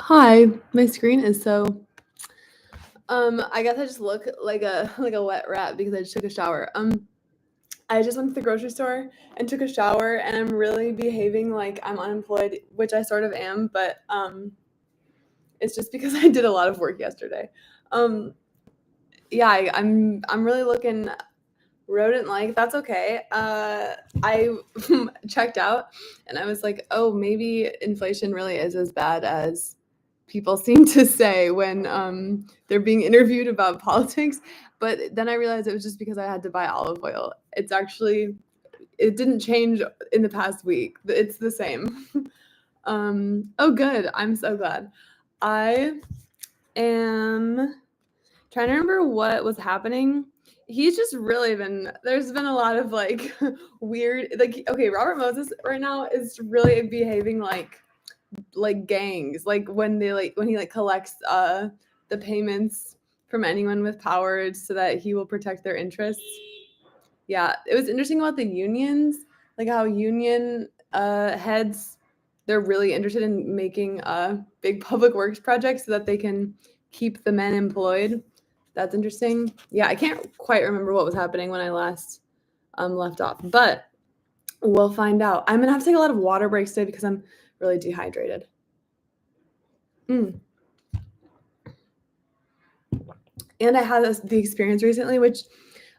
Hi, my screen is I guess I just look like a wet rat because I just took a shower. I just went to the grocery store and took a shower and I'm really behaving like I'm unemployed, which I sort of am, but it's just because I did a lot of work yesterday. Um yeah, I'm really looking rodent like. That's okay. I checked out and I was like, "Oh, maybe inflation really is as bad as people seem to say when they're being interviewed about politics." But then I realized it was just because I had to buy olive oil. It didn't change in the past week. It's the same. Oh, good. I'm so glad. I am trying to remember what was happening. He's just really been there's been a lot of like weird, like, okay, Robert Moses right now is really behaving like gangs, like when he like collects the payments from anyone with power so that he will protect their interests. Yeah, it was interesting about the unions, like how union heads, they're really interested in making big public works projects so that they can keep the men employed. That's interesting. Yeah, I can't quite remember what was happening when I last left off, but we'll find out. I'm gonna have to take a lot of water breaks today because I'm really dehydrated. Mm. And I had the experience recently, which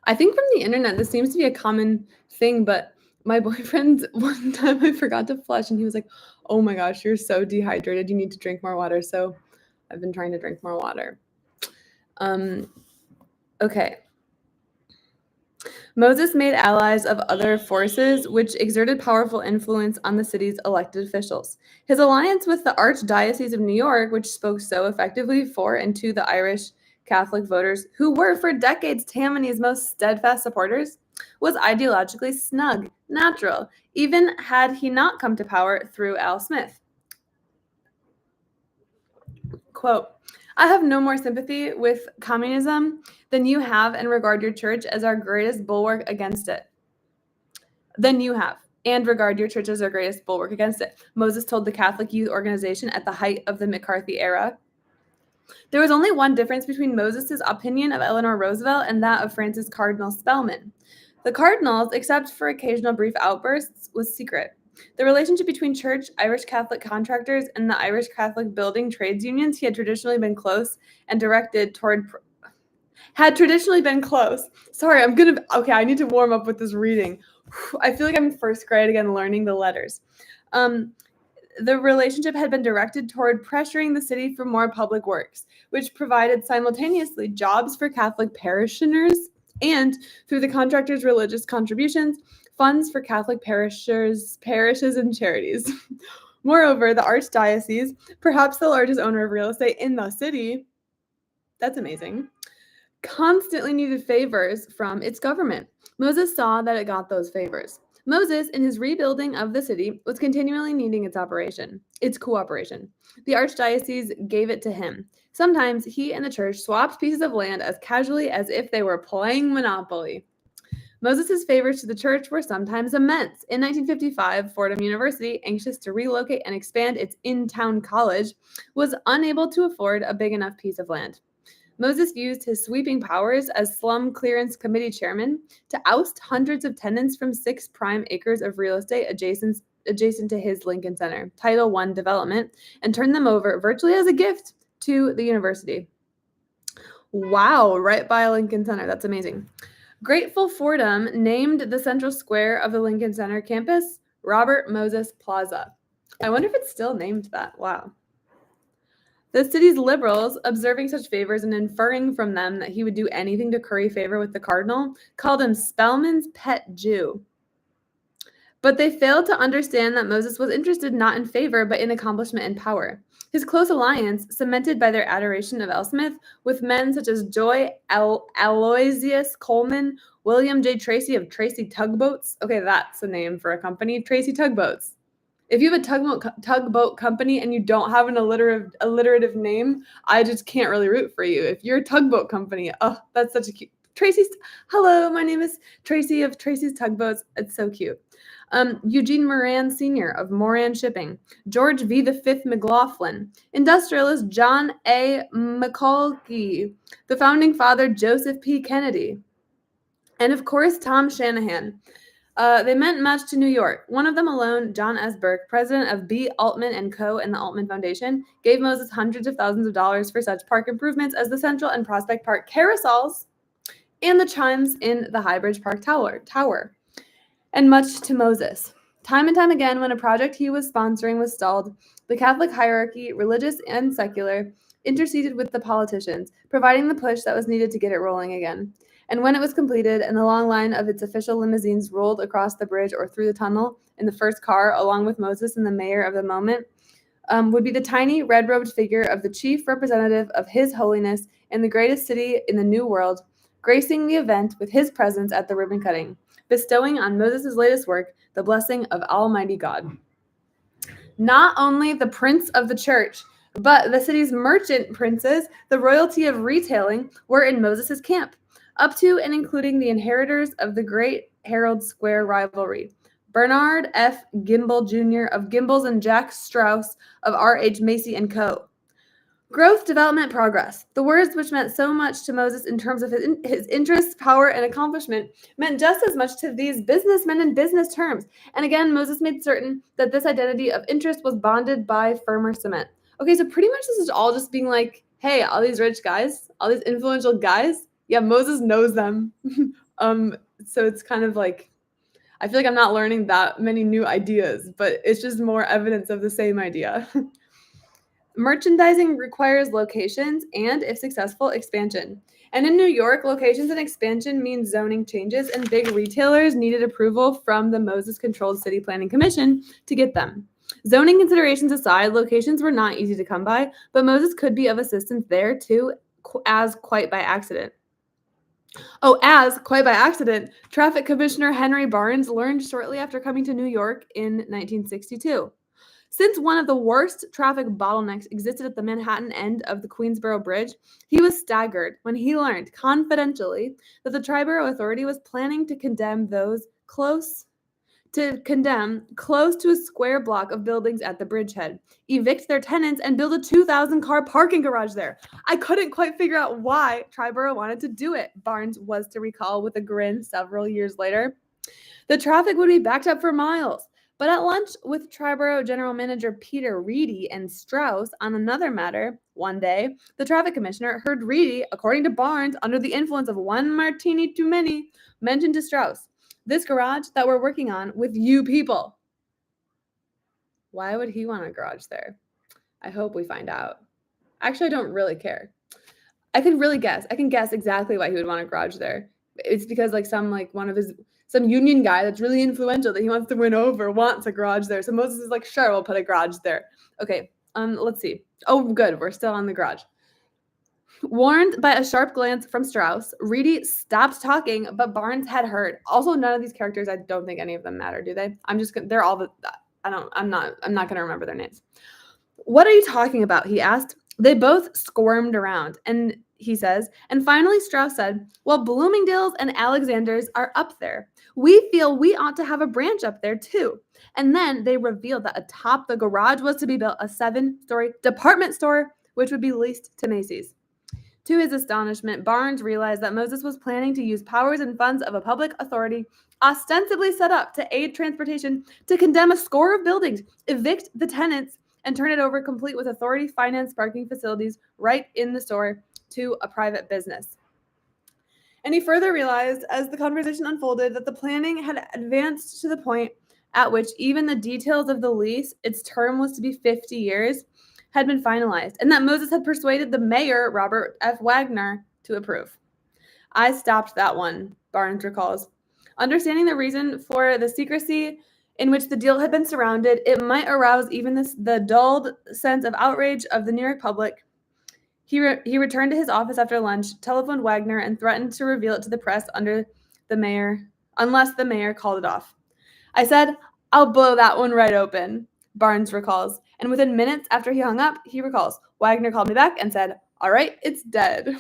I think from the internet, this seems to be a common thing, but my boyfriend, one time I forgot to flush and he was like, "Oh my gosh, you're so dehydrated. You need to drink more water." So I've been trying to drink more water. Um, okay. Moses made allies of other forces, which exerted powerful influence on the city's elected officials. His alliance with the Archdiocese of New York, which spoke so effectively for and to the Irish Catholic voters, who were for decades Tammany's most steadfast supporters, was ideologically snug, natural, even had he not come to power through Al Smith. Quote, "I have no more sympathy with communism than you have and regard your church as our greatest bulwark against it. Than you have, and regard your church as our greatest bulwark against it," Moses told the Catholic Youth Organization at the height of the McCarthy era. There was only one difference between Moses' opinion of Eleanor Roosevelt and that of Francis Cardinal Spellman. The Cardinal's, except for occasional brief outbursts, was secret. The relationship between church, Irish Catholic contractors, and the Irish Catholic building trades unions he had traditionally been close and directed toward had traditionally been close. Sorry, okay, I need to warm up with this reading. I feel like I'm in first grade again learning the letters. Um, the relationship had been directed toward pressuring the city for more public works, which provided simultaneously jobs for Catholic parishioners and, through the contractors' religious contributions, funds for Catholic parishes, and charities. Moreover, the Archdiocese, perhaps the largest owner of real estate in the city, that's amazing, constantly needed favors from its government. Moses saw that it got those favors. Moses, in his rebuilding of the city, was continually needing its cooperation. The archdiocese gave it to him. Sometimes he and the church swapped pieces of land as casually as if they were playing Monopoly. Moses' favors to the church were sometimes immense. In 1955, Fordham University, anxious to relocate and expand its in-town college, was unable to afford a big enough piece of land. Moses used his sweeping powers as Slum Clearance Committee chairman to oust hundreds of tenants from 6 prime acres of real estate adjacent to his Lincoln Center, Title I development, and turn them over virtually as a gift to the university. Wow, right by Lincoln Center. That's amazing. Grateful Fordham named the central square of the Lincoln Center campus Robert Moses Plaza. I wonder if it's still named that. Wow. The city's liberals, observing such favors and inferring from them that he would do anything to curry favor with the cardinal, called him Spellman's pet Jew. But they failed to understand that Moses was interested not in favor, but in accomplishment and power. His close alliance, cemented by their adoration of Smith, with men such as Aloysius Coleman, William J. Tracy of Tracy Tugboats. Okay, that's a name for a company, Tracy Tugboats. If you have a tugboat company and you don't have an alliterative name, I just can't really root for you. If you're a tugboat company, oh, that's such a cute. Tracy's. Hello, my name is Tracy of Tracy's Tugboats. It's so cute. Eugene Moran Sr. of Moran Shipping, George V. V. McLaughlin, industrialist John A. McCulkey, the founding father Joseph P. Kennedy, and of course Tom Shanahan. They meant much to New York. One of them alone, John S. Burke, president of B. Altman and Co. and the Altman Foundation, gave Moses hundreds of thousands of dollars for such park improvements as the Central and Prospect Park carousels and the chimes in the Highbridge Park Tower, and much to Moses. Time and time again, when a project he was sponsoring was stalled, the Catholic hierarchy, religious and secular, interceded with the politicians, providing the push that was needed to get it rolling again. And when it was completed and the long line of its official limousines rolled across the bridge or through the tunnel in the first car, along with Moses and the mayor of the moment, would be the tiny red-robed figure of the chief representative of His Holiness in the greatest city in the New World, gracing the event with his presence at the ribbon cutting, bestowing on Moses' latest work the blessing of Almighty God. Not only the prince of the church, but the city's merchant princes, the royalty of retailing, were in Moses' camp, up to and including the inheritors of the great Herald Square rivalry, Bernard F. Gimble Jr. of Gimbles and Jack Strauss of R.H. Macy & Co. Growth, development, progress. The words which meant so much to Moses in terms of his interest, power, and accomplishment meant just as much to these businessmen in business terms. And again, Moses made certain that this identity of interest was bonded by firmer cement. Okay, so pretty much this is all just being like, hey, all these rich guys, all these influential guys, yeah, Moses knows them. So it's kind of like, I feel like I'm not learning that many new ideas, but it's just more evidence of the same idea. Merchandising requires locations and, if successful, expansion. And in New York, locations and expansion means zoning changes, and big retailers needed approval from the Moses-controlled City Planning Commission to get them. Zoning considerations aside, locations were not easy to come by, but Moses could be of assistance there too, as quite by accident. Traffic Commissioner Henry Barnes learned shortly after coming to New York in 1962. Since one of the worst traffic bottlenecks existed at the Manhattan end of the Queensboro Bridge, he was staggered when he learned confidentially that the Triborough Authority was planning to condemn close to a square block of buildings at the bridgehead, evict their tenants, and build a 2,000-car parking garage there. I couldn't quite figure out why Triborough wanted to do it, Barnes was to recall with a grin several years later. The traffic would be backed up for miles. But at lunch with Triborough General Manager Peter Reedy and Strauss on another matter, one day, the traffic commissioner heard Reedy, according to Barnes, under the influence of one martini too many, mention to Strauss, this garage that we're working on with you people. Why would he want a garage there? I hope we find out. Actually, I don't really care. I can guess exactly why he would want a garage there. It's because some union guy that's really influential that he wants to win over wants a garage there. So Moses is like, sure, we'll put a garage there. Okay, let's see. Oh, good. We're still on the garage. Warned by a sharp glance from Strauss, Reedy stopped talking, but Barnes had heard. Also, none of these characters, I don't think any of them matter, do they? They're all I'm not going to remember their names. What are you talking about? He asked. They both squirmed around, and he says, and finally Strauss said, well, Bloomingdale's and Alexander's are up there. We feel we ought to have a branch up there too. And then they revealed that atop the garage was to be built a 7-story department store, which would be leased to Macy's. To his astonishment, Barnes realized that Moses was planning to use powers and funds of a public authority ostensibly set up to aid transportation to condemn a score of buildings, evict the tenants, and turn it over complete with authority-financed parking facilities right in the store to a private business. And he further realized, as the conversation unfolded, that the planning had advanced to the point at which even the details of the lease, its term was to be 50 years, had been finalized, and that Moses had persuaded the mayor, Robert F. Wagner, to approve. I stopped that one, Barnes recalls. Understanding the reason for the secrecy in which the deal had been surrounded, it might arouse even the dulled sense of outrage of the New York public. He returned to his office after lunch, telephoned Wagner, and threatened to reveal it to the press unless the mayor called it off. I said, I'll blow that one right open, Barnes recalls. And within minutes after he hung up, he recalls, Wagner called me back and said, all right, it's dead.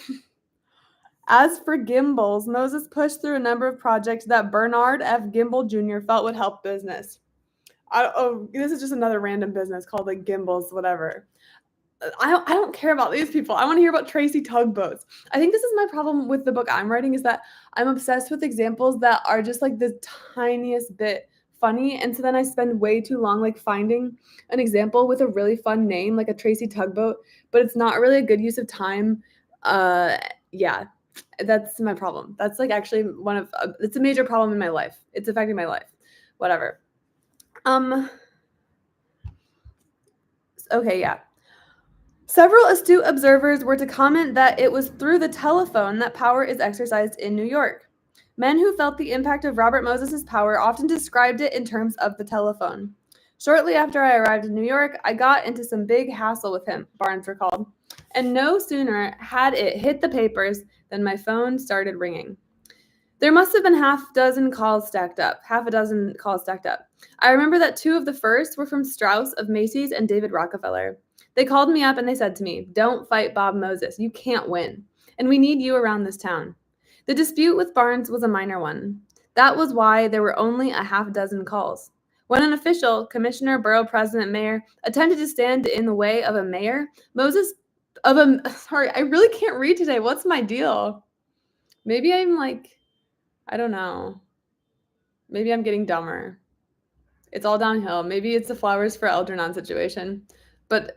As for Gimbals, Moses pushed through a number of projects that Bernard F. Gimbal Jr. felt would help business. This is just another random business called like Gimbals, whatever. I don't care about these people. I want to hear about Tracy Tugboats. I think this is my problem with the book I'm writing is that I'm obsessed with examples that are just like the tiniest bit funny. And so then I spend way too long like finding an example with a really fun name, like a Tracy Tugboat, but it's not really a good use of time. Yeah, that's my problem. That's like actually it's a major problem in my life. It's affecting my life. Whatever. Okay, yeah. Several astute observers were to comment that it was through the telephone that power is exercised in New York. Men who felt the impact of Robert Moses's power often described it in terms of the telephone. Shortly after I arrived in New York, I got into some big hassle with him, Barnes recalled, and no sooner had it hit the papers than my phone started ringing. There must have been half a dozen calls stacked up. I remember that two of the first were from Strauss of Macy's and David Rockefeller. They called me up and they said to me, "Don't fight Bob Moses. You can't win. And we need you around this town." The dispute with Barnes was a minor one. That was why there were only a half dozen calls. When an official, commissioner, borough president, mayor, attempted to stand in the way of a mayor, I really can't read today. What's my deal? Maybe I'm like, I don't know. Maybe I'm getting dumber. It's all downhill. Maybe it's the Flowers for Algernon situation. But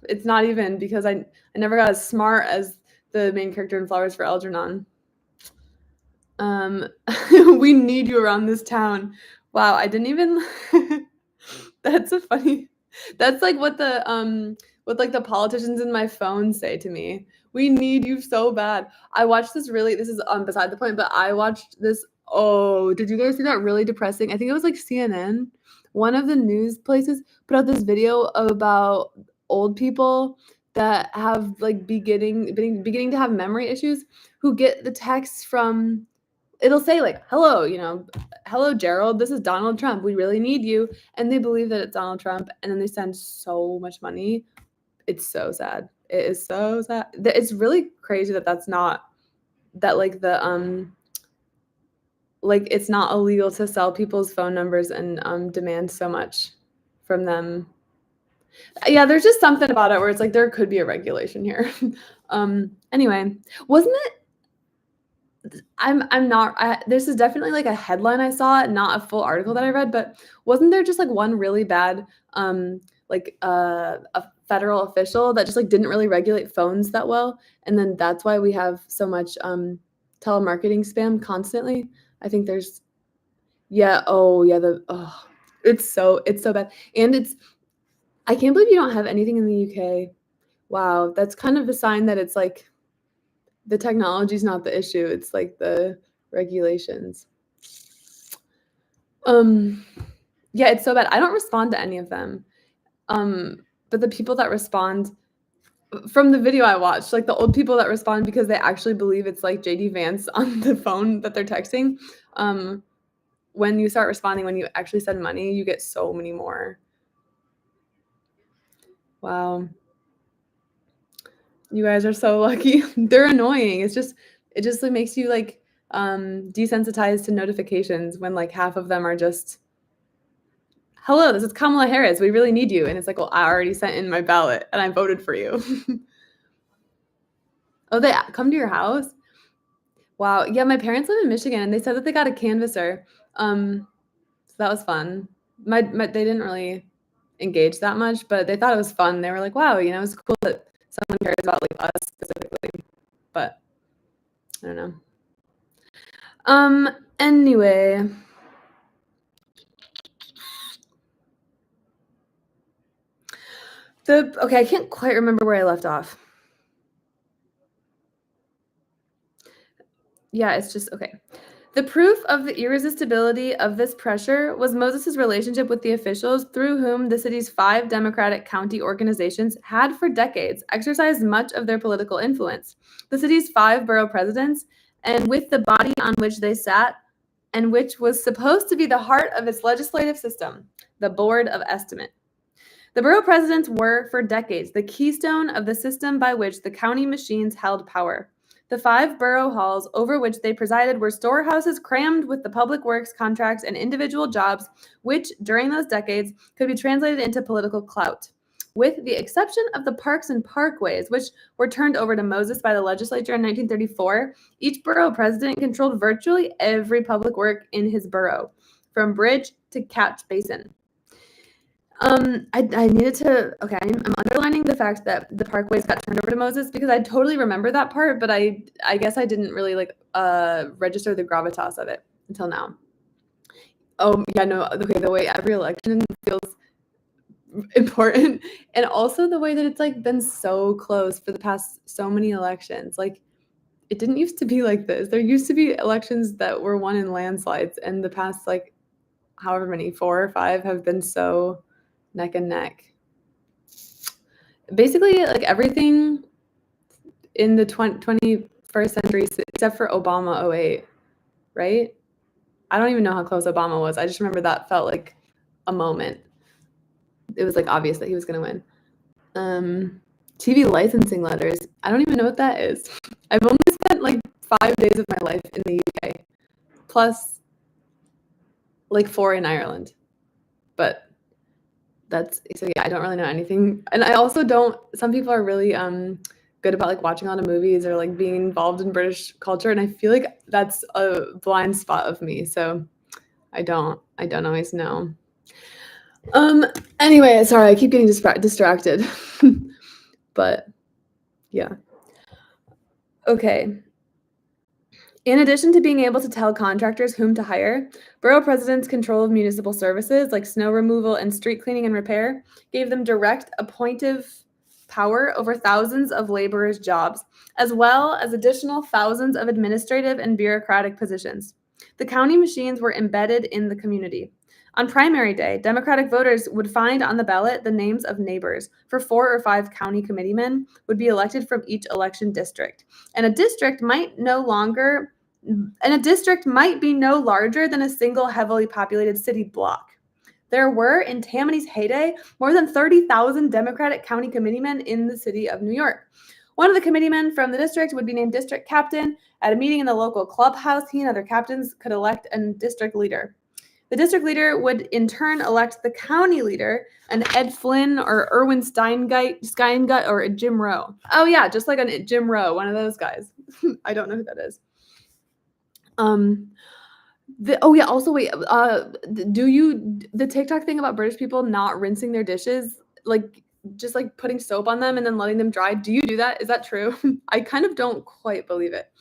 it's not even because I never got as smart as the main character in Flowers for Algernon. We need you around this town. Wow, I didn't even That's a funny. That's like what the politicians in my phone say to me. We need you so bad. I watched this is beside the point, but I watched this. Oh, did you guys see that really depressing? I think it was like CNN. One of the news places put out this video about old people that have like beginning to have memory issues who get the text from it'll say like, "Hello, hello Gerald, this is Donald Trump. We really need you." And they believe that it's Donald Trump and then they send so much money. It's so sad. It is so sad. It's really crazy that that's not that like the like it's not illegal to sell people's phone numbers and demand so much from them. Yeah, there's just something about it where it's like there could be a regulation here. Anyway, wasn't it I'm not this is definitely like a headline I saw, not a full article that I read, but wasn't there just like one really bad a federal official that just like didn't really regulate phones that well, and then that's why we have so much telemarketing spam constantly? I think there's it's so bad. And I can't believe you don't have anything in the UK. Wow, that's kind of a sign that it's like the technology's not the issue. It's like the regulations. Yeah, it's so bad. I don't respond to any of them. But the people that respond from the video I watched, like the old people that respond because they actually believe it's like JD Vance on the phone that they're texting. When you start responding, when you actually send money, you get so many more. Wow. You guys are so lucky. They're annoying. It just like makes you like desensitized to notifications when like half of them are just, "Hello, this is Kamala Harris. We really need you." And it's like, well, I already sent in my ballot and I voted for you. Oh, they come to your house? Wow. Yeah, my parents live in Michigan and they said that they got a canvasser. So that was fun. They didn't really engage that much, but they thought it was fun. They were like, "Wow, it's cool that someone cares about like us specifically." But I don't know. Anyway. Okay, I can't quite remember where I left off. Yeah, it's just okay. The proof of the irresistibility of this pressure was Moses's relationship with the officials through whom the city's 5 Democratic county organizations had for decades exercised much of their political influence. The city's 5 borough presidents, and with the body on which they sat, and which was supposed to be the heart of its legislative system, the Board of Estimate. The borough presidents were, for decades, the keystone of the system by which the county machines held power. The 5 borough halls over which they presided were storehouses crammed with the public works contracts and individual jobs, which during those decades could be translated into political clout. With the exception of the parks and parkways, which were turned over to Moses by the legislature in 1934, each borough president controlled virtually every public work in his borough, from bridge to catch basin. I needed to. Okay, I'm underlining the fact that the parkways got turned over to Moses because I totally remember that part, but I guess I didn't really register the gravitas of it until now. Oh yeah, no. Okay, the way every election feels important, and also the way that it's like been so close for the past so many elections. Like, it didn't used to be like this. There used to be elections that were won in landslides, and the past like however many 4 or 5 have been so neck and neck. Basically, like everything in the 21st century, except for Obama 08, right? I don't even know how close Obama was. I just remember that felt like a moment. It was like obvious that he was going to win. TV licensing letters. I don't even know what that is. I've only spent like 5 days of my life in the UK, plus like 4 in Ireland. But that's so yeah, I don't really know anything. And I also don't, some people are really good about like watching a lot of movies or like being involved in British culture, and I feel like that's a blind spot of me. So I don't always know. Anyway, sorry, I keep getting distracted. But yeah. Okay. In addition to being able to tell contractors whom to hire, borough presidents' control of municipal services like snow removal and street cleaning and repair gave them direct appointive power over thousands of laborers' jobs, as well as additional thousands of administrative and bureaucratic positions. The county machines were embedded in the community. On primary day, Democratic voters would find on the ballot the names of neighbors, for 4 or 5 county committeemen would be elected from each election district. And a district might be no larger than a single heavily populated city block. There were, in Tammany's heyday, more than 30,000 Democratic county committeemen in the city of New York. One of the committeemen from the district would be named district captain. At a meeting in the local clubhouse, he and other captains could elect a district leader. The district leader would in turn elect the county leader, an Ed Flynn or Irwin Steingut or a Jim Rowe. Oh yeah, just like a Jim Rowe, one of those guys. I don't know who that is. Also wait, the TikTok thing about British people not rinsing their dishes, like just like putting soap on them and then letting them dry. Do you do that? Is that true? I kind of don't quite believe it.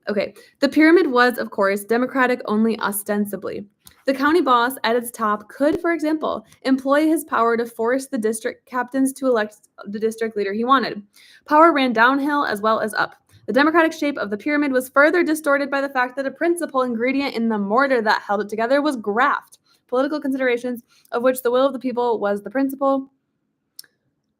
Okay, the pyramid was, of course, Democratic only ostensibly. The county boss at its top could, for example, employ his power to force the district captains to elect the district leader he wanted. Power ran downhill as well as up. The democratic shape of the pyramid was further distorted by the fact that a principal ingredient in the mortar that held it together was graft, political considerations of which the will of the people was the principle.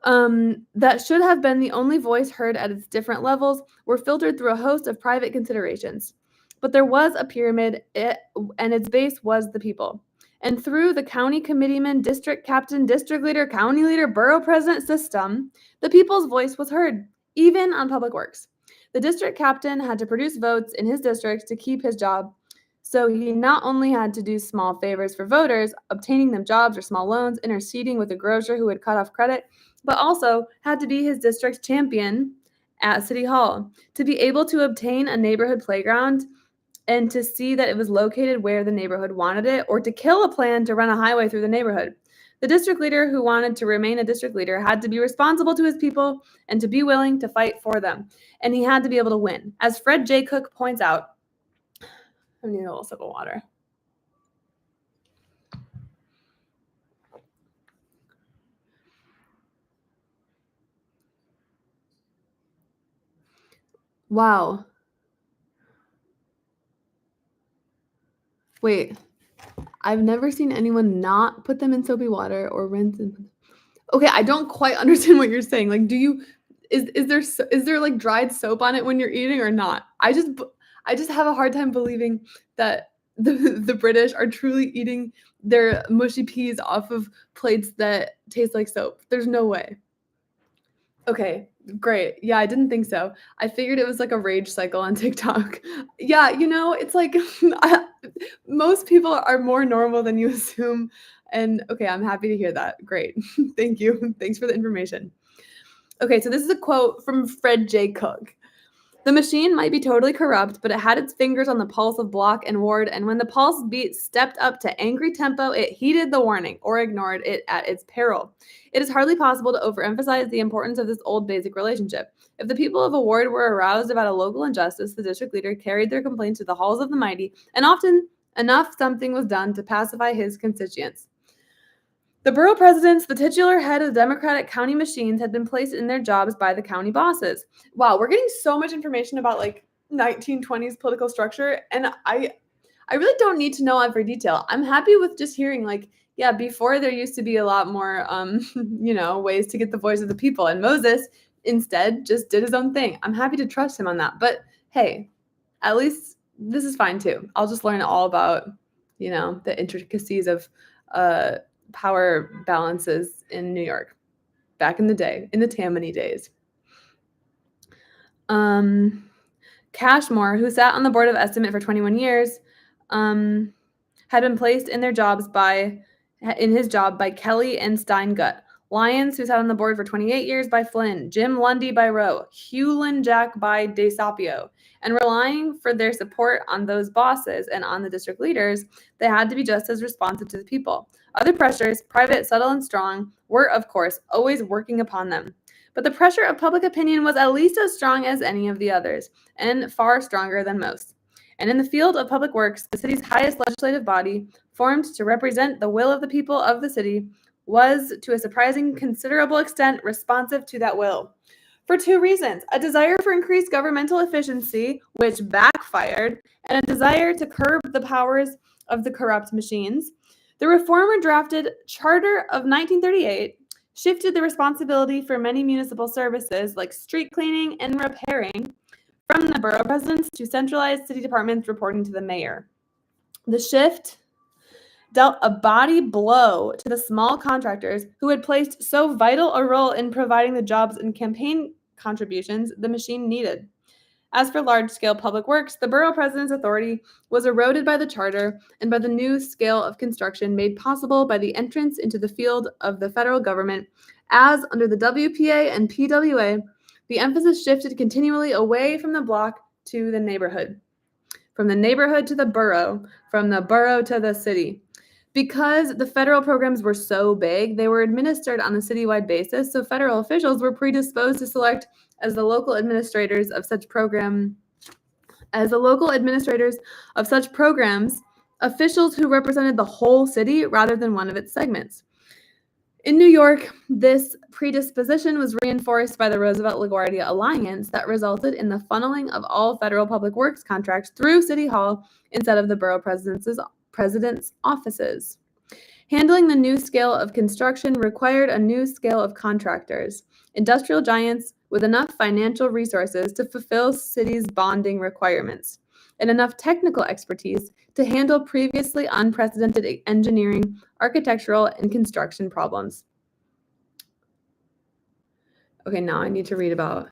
That should have been the only voice heard at its different levels were filtered through a host of private considerations. But there was a pyramid, and its base was the people. And through the county committeeman, district captain, district leader, county leader, borough president system, the people's voice was heard, even on public works. The district captain had to produce votes in his district to keep his job. So he not only had to do small favors for voters, obtaining them jobs or small loans, interceding with a grocer who had cut off credit, but also had to be his district's champion at City Hall. To be able to obtain a neighborhood playground and to see that it was located where the neighborhood wanted it, or to kill a plan to run a highway through the neighborhood. The district leader who wanted to remain a district leader had to be responsible to his people and to be willing to fight for them. And he had to be able to win. As Fred J. Cook points out, I need a little sip of water. Wow. Wait, I've never seen anyone not put them in soapy water or rinse them. Okay, I don't quite understand what you're saying. Like, is there like dried soap on it when you're eating or not? I just have a hard time believing that the British are truly eating their mushy peas off of plates that taste like soap. There's no way. Okay, great. Yeah, I didn't think so. I figured it was like a rage cycle on TikTok. Yeah, it's like most people are more normal than you assume. And okay, I'm happy to hear that. Great. Thank you. Thanks for the information. Okay, so this is a quote from Fred J. Cook. The machine might be totally corrupt, but it had its fingers on the pulse of Block and Ward, and when the pulse beat stepped up to angry tempo, it heeded the warning or ignored it at its peril. It is hardly possible to overemphasize the importance of this old basic relationship. If the people of a ward were aroused about a local injustice, the district leader carried their complaints to the halls of the mighty, and often enough something was done to pacify his constituents. The borough presidents, the titular head of the Democratic county machines, had been placed in their jobs by the county bosses. Wow, we're getting so much information about like 1920s political structure, and I really don't need to know every detail. I'm happy with just hearing like, yeah, before there used to be a lot more ways to get the voice of the people, and Moses instead just did his own thing. I'm happy to trust him on that. But hey, at least this is fine too. I'll just learn all about, the intricacies of power balances in New York back in the day, in the Tammany days. Cashmore, who sat on the board of estimate for 21 years, had been placed in his job by Kelly and Steingut. Lyons, who sat on the board for 28 years, by Flynn. Jim Lundy by Rowe. Hewlin Jack by DeSapio. And relying for their support on those bosses and on the district leaders, they had to be just as responsive to the people. Other pressures, private, subtle, and strong, were, of course, always working upon them. But the pressure of public opinion was at least as strong as any of the others, and far stronger than most. And in the field of public works, the city's highest legislative body, formed to represent the will of the people of the city, was, to a surprising considerable extent, responsive to that will. For two reasons: a desire for increased governmental efficiency, which backfired, and a desire to curb the powers of the corrupt machines. The reformer drafted Charter of 1938 shifted the responsibility for many municipal services like street cleaning and repairing from the borough presidents to centralized city departments reporting to the mayor. The shift dealt a body blow to the small contractors who had placed so vital a role in providing the jobs and campaign contributions the machine needed. As for large-scale public works, the borough president's authority was eroded by the charter and by the new scale of construction made possible by the entrance into the field of the federal government, as under the WPA and PWA, the emphasis shifted continually away from the block to the neighborhood, from the neighborhood to the borough, from the borough to the city. Because the federal programs were so big, they were administered on a citywide basis, so federal officials were predisposed to select as the local administrators of such programs officials who represented the whole city rather than one of its segments. In New York, this predisposition was reinforced by the Roosevelt-LaGuardia alliance that resulted in the funneling of all federal public works contracts through City Hall instead of the borough president's offices. Handling the new scale of construction required a new scale of contractors, industrial giants with enough financial resources to fulfill cities' bonding requirements, and enough technical expertise to handle previously unprecedented engineering, architectural, and construction problems. Okay, now I need to read about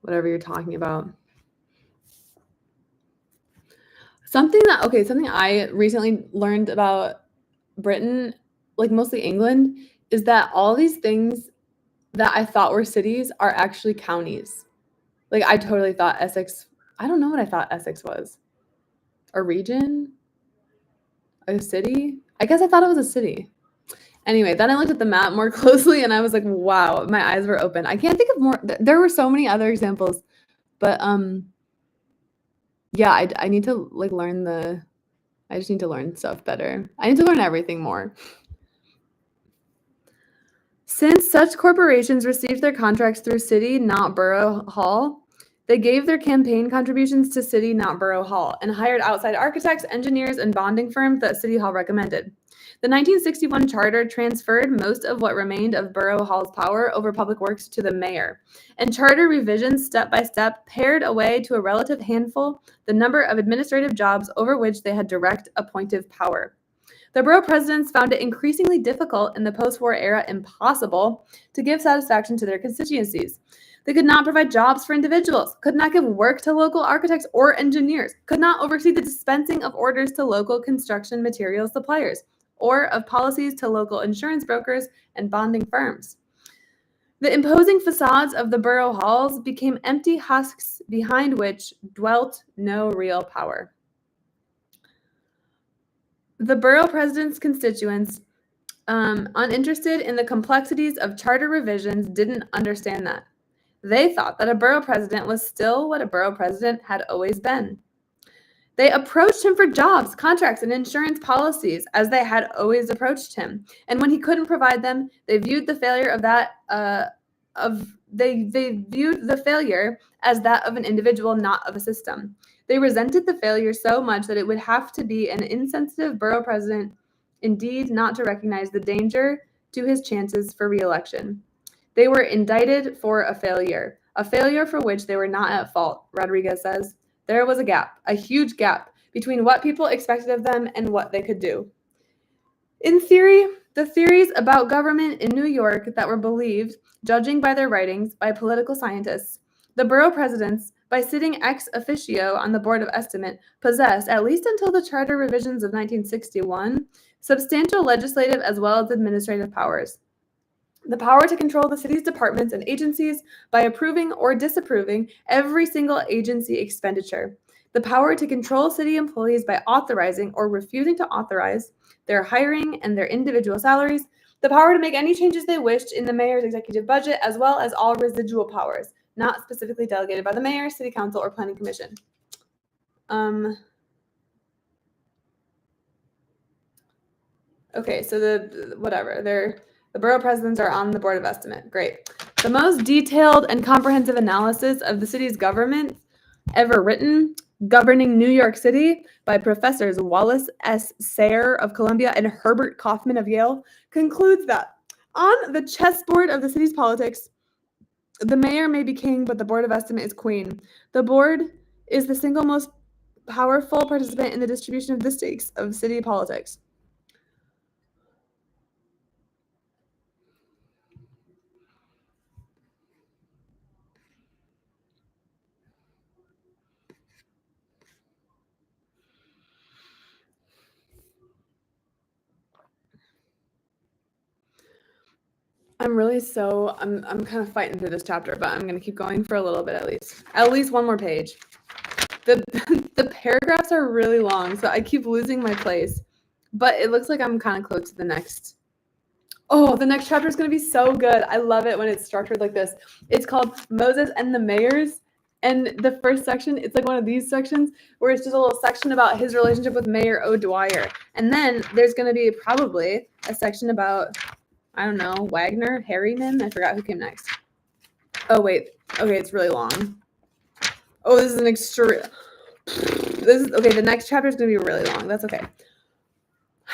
whatever you're talking about. Something I recently learned about Britain, like mostly England, is that all these things that I thought were cities are actually counties. Like I totally thought Essex, I don't know what I thought Essex was. A region? A city? I guess I thought it was a city. Anyway, then I looked at the map more closely and I was like, wow, my eyes were open. I can't think of more. There were so many other examples, but yeah, I need to like I just need to learn stuff better. I need to learn everything more. Since such corporations received their contracts through City, not Borough Hall, they gave their campaign contributions to City, not Borough Hall, and hired outside architects, engineers, and bonding firms that City Hall recommended. The 1961 charter transferred most of what remained of Borough Hall's power over public works to the mayor, and charter revisions step by step pared away to a relative handful the number of administrative jobs over which they had direct appointive power. The borough presidents found it increasingly difficult in the post-war era, impossible, to give satisfaction to their constituencies. They could not provide jobs for individuals, could not give work to local architects or engineers, could not oversee the dispensing of orders to local construction materials suppliers, or of policies to local insurance brokers and bonding firms. The imposing facades of the borough halls became empty husks behind which dwelt no real power. The borough president's constituents, uninterested in the complexities of charter revisions, didn't understand that. They thought that a borough president was still what a borough president had always been. They approached him for jobs, contracts, and insurance policies as they had always approached him. And when he couldn't provide them, they viewed the failure of that they viewed the failure as that of an individual, not of a system. They resented the failure so much that it would have to be an insensitive borough president indeed not to recognize the danger to his chances for re-election. They were indicted for a failure for which they were not at fault, Rodriguez says. There was a gap, a huge gap, between what people expected of them and what they could do. In theory, the theories about government in New York that were believed, judging by their writings, by political scientists, the borough presidents, by sitting ex officio on the Board of Estimate, possessed, at least until the charter revisions of 1961, substantial legislative as well as administrative powers. The power to control the city's departments and agencies by approving or disapproving every single agency expenditure. The power to control city employees by authorizing or refusing to authorize their hiring and their individual salaries. The power to make any changes they wished in the mayor's executive budget, as well as all residual powers, not specifically delegated by the mayor, city council, or planning commission. Okay, so the borough presidents are on the Board of Estimate. Great. The most detailed and comprehensive analysis of the city's government ever written, Governing New York City, by Professors Wallace S. Sayre of Columbia and Herbert Kaufman of Yale, concludes that on the chessboard of the city's politics, the mayor may be king, but the Board of Estimate is queen. The board is the single most powerful participant in the distribution of the stakes of city politics. I'm kind of fighting through this chapter, but I'm going to keep going for a little bit at least one more page. The paragraphs are really long, so I keep losing my place, but it looks like I'm kind of close to the next. Oh, the next chapter is going to be so good. I love it when it's structured like this. It's called Moses and the Mayors. And the first section, it's like one of these sections where it's just a little section about his relationship with Mayor O'Dwyer. And then there's going to be probably a section about, I don't know, Wagner, Harriman. I forgot who came next. Oh, wait. Okay, it's really long. Oh, this is an extra. Okay, the next chapter is going to be really long. That's okay.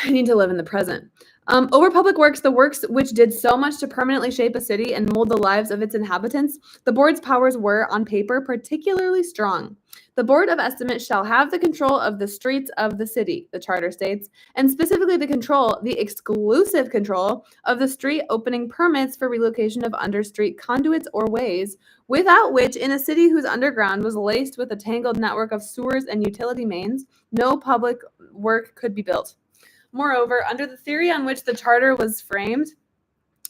I need to live in the present. Over public works, the works which did so much to permanently shape a city and mold the lives of its inhabitants, the board's powers were, on paper, particularly strong. The Board of Estimate shall have the control of the streets of the city, the charter states, and specifically the exclusive control of the street opening permits for relocation of understreet conduits or ways, without which, in a city whose underground was laced with a tangled network of sewers and utility mains, no public work could be built. Moreover, under the theory on which the charter was framed,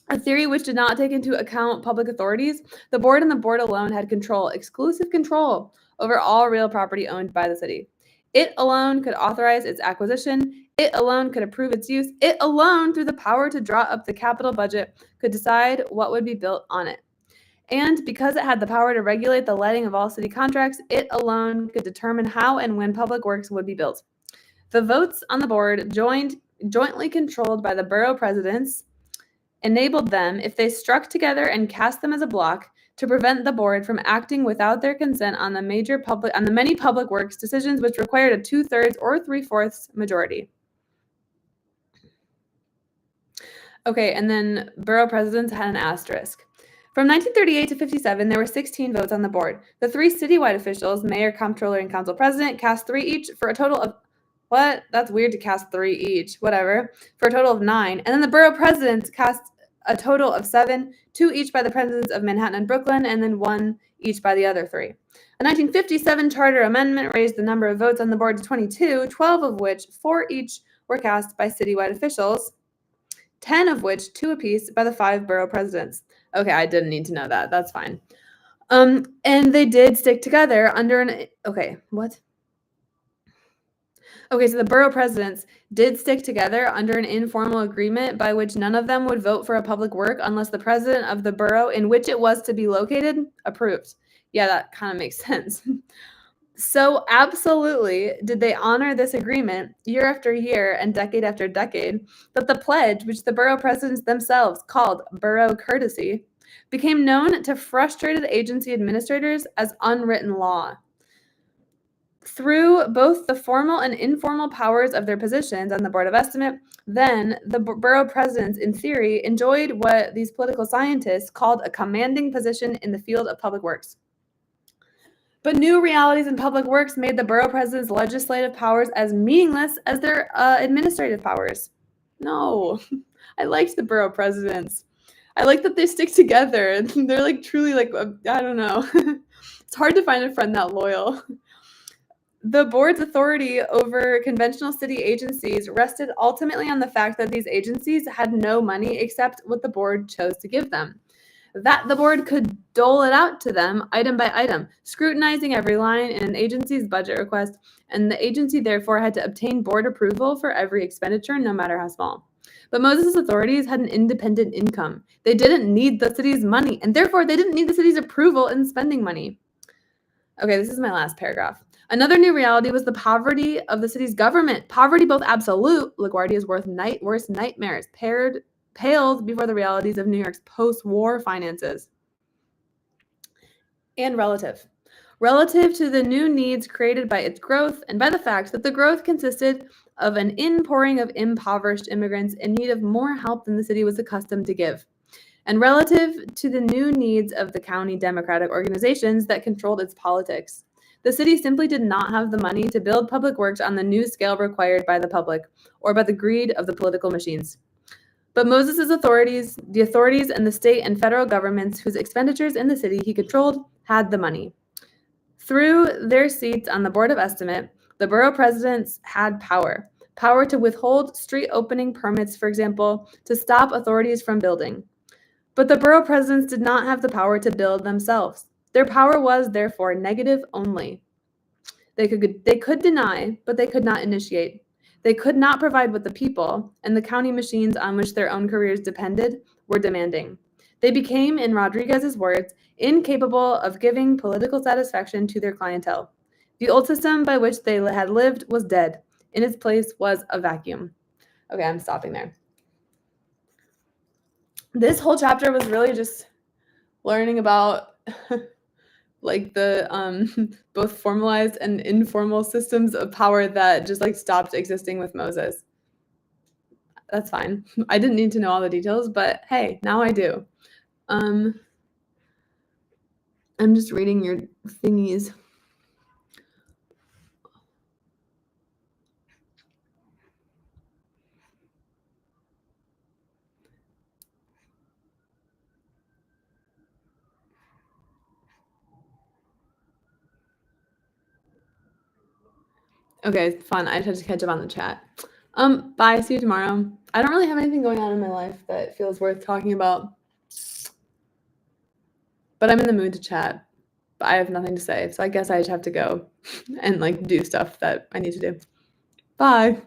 a theory which did not take into account public authorities, the board and the board alone had exclusive control, over all real property owned by the city. It alone could authorize its acquisition. It alone could approve its use. It alone, through the power to draw up the capital budget, could decide what would be built on it. And because it had the power to regulate the letting of all city contracts, it alone could determine how and when public works would be built. The votes on the board, jointly controlled by the borough presidents, enabled them, if they struck together and cast them as a block, to prevent the board from acting without their consent on the many public works decisions which required a 2/3 or 3/4 majority. Okay, and then borough presidents had an asterisk. From 1938 to 57, there were 16 votes on the board. The 3 citywide officials, mayor, comptroller, and council president, cast 3 each for a total of What? That's weird to cast 3 each. Whatever. For a total of 9. And then the borough presidents cast a total of 7, 2 each by the presidents of Manhattan and Brooklyn, and then 1 each by the other 3. A 1957 charter amendment raised the number of votes on the board to 22, 12 of which 4 each were cast by citywide officials, 10 of which 2 apiece by the 5 borough presidents. Okay, I didn't need to know that. That's fine. And they did stick together under an... Okay, what? Okay, so the borough presidents did stick together under an informal agreement by which none of them would vote for a public work unless the president of the borough in which it was to be located approved. Yeah, that kind of makes sense. So absolutely did they honor this agreement year after year and decade after decade that the pledge, which the borough presidents themselves called borough courtesy, became known to frustrated agency administrators as unwritten law. Through both the formal and informal powers of their positions on the Board of Estimate, then the borough presidents, in theory, enjoyed what these political scientists called a commanding position in the field of public works. But new realities in public works made the borough presidents' legislative powers as meaningless as their administrative powers. No, I liked the borough presidents. I like that they stick together. They're like truly like, I don't know. It's hard to find a friend that loyal. The board's authority over conventional city agencies rested ultimately on the fact that these agencies had no money except what the board chose to give them. That the board could dole it out to them item by item, scrutinizing every line in an agency's budget request, and the agency therefore had to obtain board approval for every expenditure, no matter how small. But Moses' authorities had an independent income. They didn't need the city's money, and therefore they didn't need the city's approval in spending money. Okay, this is my last paragraph. Another new reality was the poverty of the city's government. Poverty, both absolute, LaGuardia's worst nightmares, paled before the realities of New York's post-war finances. And relative to the new needs created by its growth and by the fact that the growth consisted of an inpouring of impoverished immigrants in need of more help than the city was accustomed to give. And relative to the new needs of the county democratic organizations that controlled its politics. The city simply did not have the money to build public works on the new scale required by the public or by the greed of the political machines. But Moses' authorities, the authorities and the state and federal governments whose expenditures in the city he controlled, had the money. Through their seats on the Board of Estimate, the borough presidents had power to withhold street opening permits, for example, to stop authorities from building. But the borough presidents did not have the power to build themselves. Their power was, therefore, negative only. They could deny, but they could not initiate. They could not provide what the people and the county machines on which their own careers depended were demanding. They became, in Rodriguez's words, incapable of giving political satisfaction to their clientele. The old system by which they had lived was dead. In its place was a vacuum. Okay, I'm stopping there. This whole chapter was really just learning about like the both formalized and informal systems of power that just like stopped existing with Moses. That's fine. I didn't need to know all the details, but hey, now I do. I'm just reading your thingies. Okay, fun. I just had to catch up on the chat. Bye. See you tomorrow. I don't really have anything going on in my life that feels worth talking about. But I'm in the mood to chat. But I have nothing to say. So I guess I just have to go and like do stuff that I need to do. Bye.